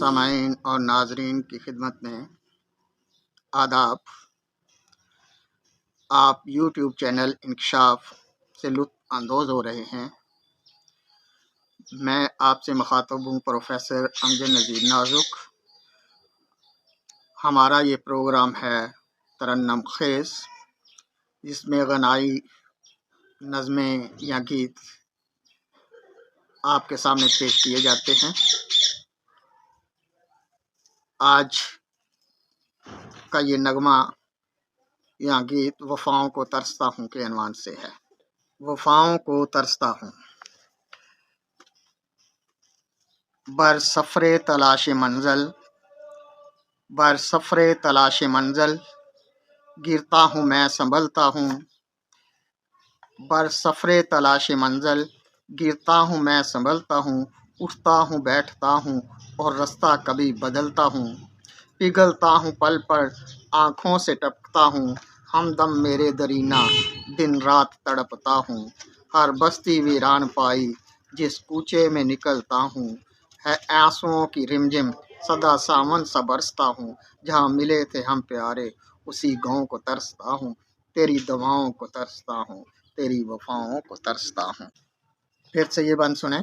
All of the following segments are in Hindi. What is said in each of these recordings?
सामाईन और नाजरीन की खिदमत में आदाब। आप यूट्यूब चैनल इंकशाफ से लुत्फ़ अंदोज़ हो रहे हैं। मैं आपसे मुखातब हूँ प्रोफेसर अमजद नज़ीर नाजुक। हमारा ये प्रोग्राम है तरन्नम खेज़, जिसमें गनाई नज़में या गीत आपके सामने पेश किए जाते हैं। आज का ये नगमा या गीत वफ़ाओं को तरसता हूँ के अनवान से है। वफ़ाओं को तरसता हूँ, बर सफ़रे तलाश मंज़ल, बर सफ़रे तलाश मंज़ल, गिरता हूँ मैं संभलता हूँ। बर सफ़रे तलाश मंज़ल, गिरता हूँ मैं संभलता हूँ। उठता हूँ बैठता हूँ और रास्ता कभी बदलता हूँ। पिघलता हूँ पल पर आँखों से टपकता हूँ। हमदम मेरे दरीना दिन रात तड़पता हूँ। हर बस्ती वीरान पाई जिस कूचे में निकलता हूँ, है आंसुओं की रिमझिम सदा सावन सा बरसता हूँ। जहाँ मिले थे हम प्यारे उसी गाँव को तरसता हूँ। तेरी दवाओं को तरसता हूँ, तेरी वफाओं को तरसता हूँ। फिर से ये बंद सुने।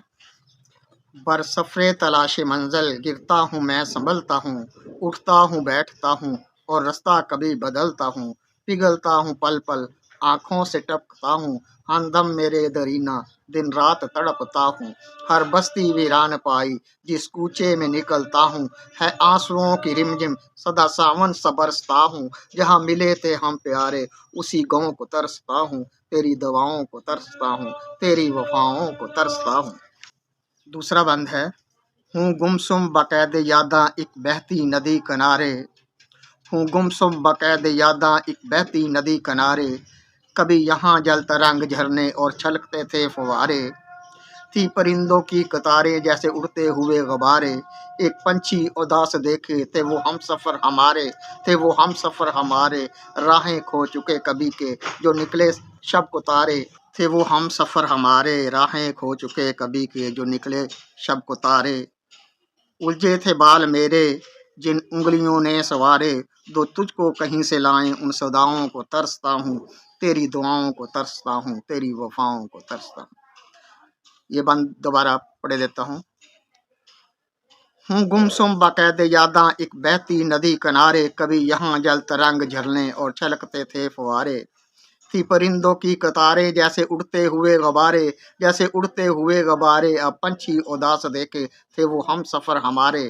बरसफ़रे तलाश मंज़ल, गिरता हूँ मैं संभलता हूँ। उठता हूँ बैठता हूँ और रास्ता कभी बदलता हूँ। पिघलता हूँ पल पल आँखों से टपकता हूँ। हमदम मेरे दरीना दिन रात तड़पता हूँ। हर बस्ती वीरान पाई जिस कूचे में निकलता हूँ, है आंसुओं की रिमझिम सदा सावन सा बरसता हूँ। जहाँ मिले थे हम प्यारे उसी गाँव को तरसता हूँ। तेरी दवाओं को तरसता हूँ, तेरी वफाओं को तरसता हूँ। दूसरा बंद है। हूँ गुमसुम बक़ैद यादां एक बहती नदी किनारे, हूँ गुमसुम बक़ैद यादां एक बहती नदी किनारे। कभी यहाँ जल तरंग झरने और छलकते थे फुवारे। थी परिंदों की कतारें जैसे उड़ते हुए गुब्बारे। एक पंछी उदास देखे थे वो हम सफ़र हमारे, थे वो हम सफ़र हमारे। राहें खो चुके कभी के जो निकले शब को तारे, थे वो हम सफ़र हमारे। राहें खो चुके कभी के जो निकले शब को तारे। उलझे थे बाल मेरे जिन उंगलियों ने सवारे, दो तुझको कहीं से लाएं उन सदाओं को तरसता हूँ। तेरी दुआओं को तरसता हूँ, तेरी वफाओं को तरसता हूँ। ये बंद दोबारा पढ़े देता हूँ। हूँ गुमसुम बक़ैद यादां एक बहती नदी किनारे। कभी यहाँ जल तरंग झरने और छलकते थे फुवारे। थी परिंदों की कतारें जैसे उड़ते हुए गुब्बारे, जैसे उड़ते हुए गुब्बारे। अब पंछी उदास देखे थे वो हम सफ़र हमारे।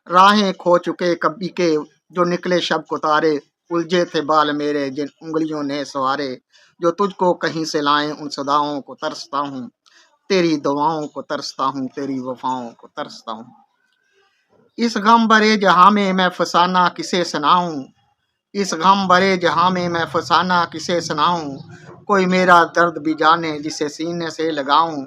राहें खो चुके कभी के जो निकले शब को तारे। उलझे थे बाल मेरे जिन उंगलियों ने सवारे, जो तुझको कहीं से लाएं उन सदाओं को तरसता हूँ। तेरी दुआओं को तरसता हूँ, तेरी वफाओं को तरसता हूँ। इस गम भरे जहाँ में मैं फसाना किसे सुनाऊं, इस गम भरे जहाँ में मैं फसाना किसे सुनाऊं। कोई मेरा दर्द भी जाने जिसे सीने से लगाऊं।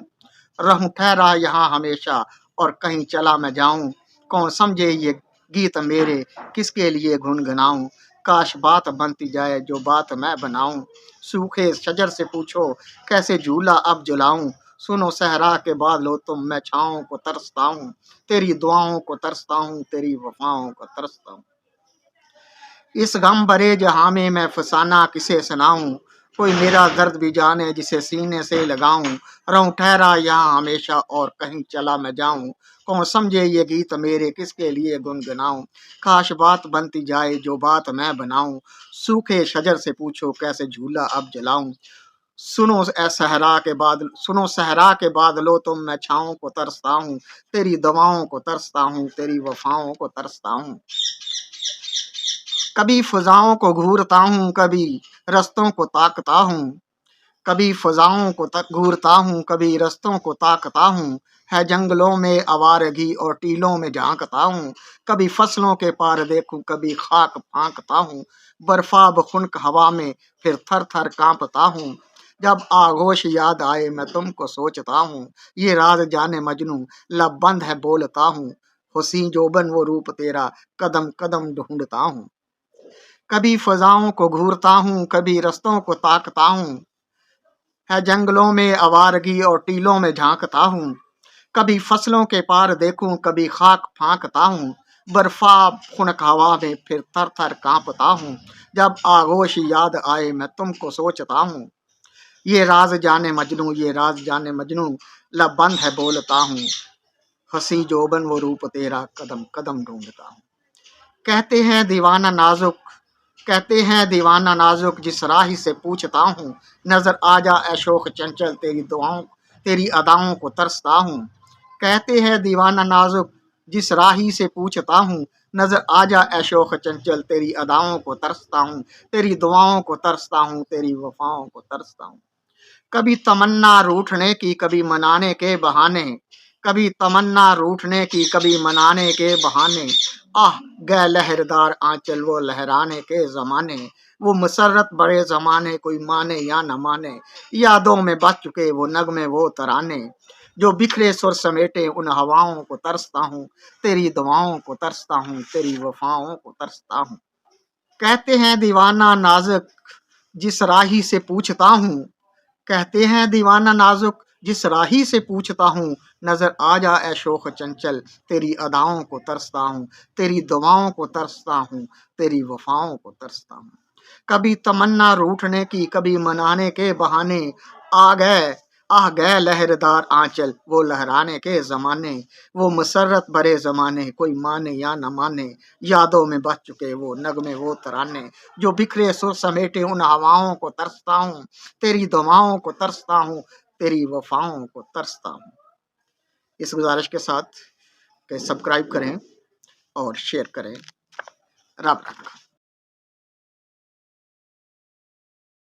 रहूं ठहरा यहाँ हमेशा और कहीं चला मैं जाऊं। कौन समझे ये गीत मेरे किसके लिए गुनगुनाऊं। काश बात बनती जाए जो बात मैं बनाऊं। सूखे शजर से पूछो कैसे झूला अब जलाऊं। सुनो सहरा के बादलों तुम मैं छाओं को तरसता हूँ। तेरी दुआओं को तरसता हूँ, तेरी वफाओं को तरसता हूँ। इस गम भरे जहाँ में मैं फसाना किसे सुनाऊं। कोई मेरा दर्द भी जाने जिसे सीने से लगाऊं। रहूं ठहरा यहाँ हमेशा और कहीं चला मैं जाऊं। कौन समझे ये गीत मेरे किसके लिए गुनगुनाऊं। काश बात बनती जाए जो बात मैं बनाऊं। सूखे शजर से पूछो कैसे झूला अब जलाऊं। सुनो ए सहरा के बादल, सुनो सहरा के बादलो तुम मैं छाओं को तरसता हूँ। तेरी दवाओं को तरसता हूँ, तेरी वफाओं को तरसता हूँ। कभी फ़िज़ाओं को घूरता हूँ, कभी रस्तों को ताकता हूँ। कभी फ़िज़ाओं को घूरता हूँ, कभी रस्तों को ताकता हूँ। है जंगलों में आवारगी और टीलों में झांकता हूँ। कभी फसलों के पार देखूं, कभी खाक फांकता हूँ। बर्फाब खुनक हवा में फिर थर थर कांपता हूँ। जब आगोश याद आए मैं तुमको सोचता हूँ। ये राज जाने मजनू लब बंद है बोलता हूँ। हुस्न जोबन वो रूप तेरा कदम कदम ढूंढता हूँ। कभी फ़िज़ाओं को घूरता हूँ, कभी रस्तों को ताकता हूँ। है जंगलों में आवारगी और टीलों में झांकता हूँ। कभी फसलों के पार देखूं, कभी खाक फांकता हूँ, बर्फा खुनक हवा में फिर थर थर कांपता हूँ। जब आगोश याद आए मैं तुमको सोचता हूँ, ये राज जाने मजनू, ये राज जाने मजनू, लब बंद है बोलता हूँ, हंसी जोबन वो रूप तेरा कदम कदम ढूंढता हूँ। कहते हैं दीवाना नाजुक, कहते हैं दीवाना नाजुक, जिस राही से पूछता हूँ, नजर आ जा ऐ शोख चंचल, तेरी दुआओं तेरी अदाओं को तरसता हूँ। कहते हैं दीवाना नाजुक, जिस राही से पूछता हूँ, नजर आ जा ऐ शोख चंचल, तेरी अदाओं को तरसता हूँ, तेरी दुआओं को तरसता हूँ, तेरी वफाओं को तरसता हूँ। कभी तमन्ना रूठने की, कभी मनाने के बहाने, कभी तमन्ना रूठने की, कभी मनाने के बहाने, आह गए लहरदार आंचल वो लहराने के जमाने, वो मुसर्रत बड़े जमाने, कोई माने या न माने, यादों में बच चुके वो नगमे वो तराने, जो बिखरे सुर समेटे उन हवाओं को तरसता हूँ, तेरी दुआओं को तरसता हूँ, तेरी वफाओं को तरसता हूँ। कहते हैं दीवाना नाजुक, जिस राही से पूछता हूँ, कहते हैं दीवाना नाजुक, जिस राही से पूछता हूँ, नजर आ जा ऐ शोख चंचल, तेरी अदाओं को तरसता हूँ, तेरी दुआओं को तरसता हूँ, तेरी वफाओं को तरसता हूँ। कभी तमन्ना रूठने की, कभी मनाने के बहाने, आ गए आह गए लहरदार आंचल वो लहराने के जमाने, वो मुसर्रत भरे जमाने, कोई माने या न माने, यादों में बच चुके वो नगमे वो तराने, जो बिखरे सुर समेटे उन हवाओं को तरसता हूँ, तेरी दुआओं को तरसता हूँ, तेरी वफाओं को तरसता हूँ। इस गुजारिश के साथ कि सब्सक्राइब करें और शेयर करें। राम राम।